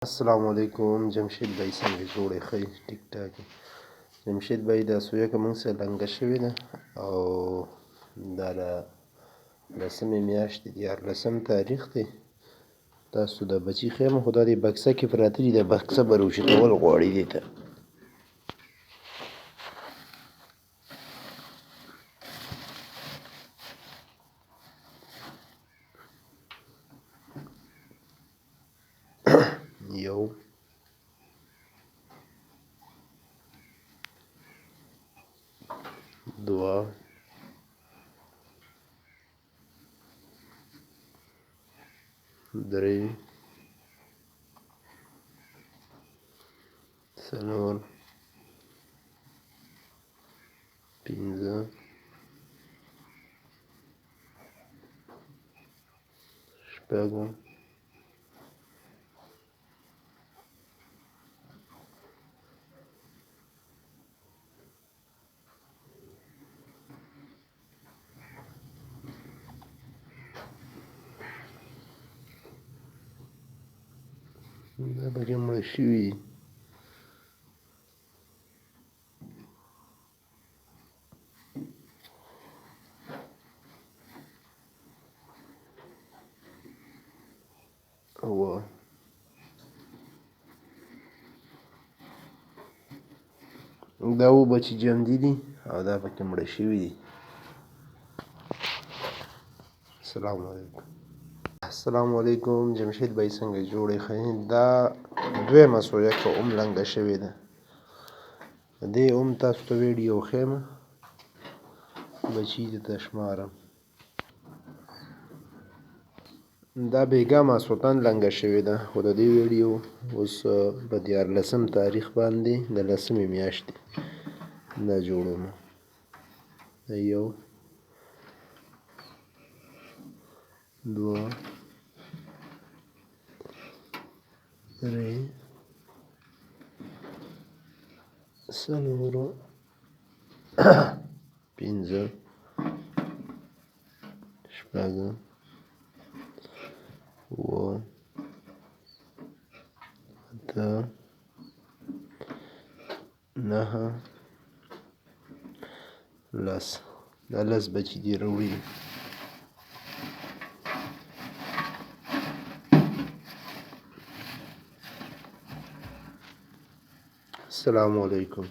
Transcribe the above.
السلام علیکم جمشید بھائی څنګه جوړې ښه ټیک ټاک جمشید بھائی دا سویه که موږ سره لنګه شوې ده او دا د لسمې میاشتې 14 تاریخ دی. تاسو د بچي ښیم خو دا دې بکسه کې پراته دي، د بکسه به روشتول غواړي دې ته. یو دوه درې څلور پنځه شپږ دا پکې مړه شوي دي. اوه دا اووه بچي جمدي دي او دا پکې مړه شوي دي. السلام علیکم جمشید بھائی څنګه جوړې ښه. دا دویمه سویه که لنګه شوې ده، دې تاسو ته ویډیو ښیم بچي دې ته شمارم. دا بیګا ماسخوتن لنګه شوې ده خو د دې ویډیو اوس په 14 تاریخ باندې د لسمې میاشتې دا جوړوم. یو دوه درې څلور پنځه شپږ اووه اته نهه لس. دا لس بچي دي راوړي. السلام علیکم.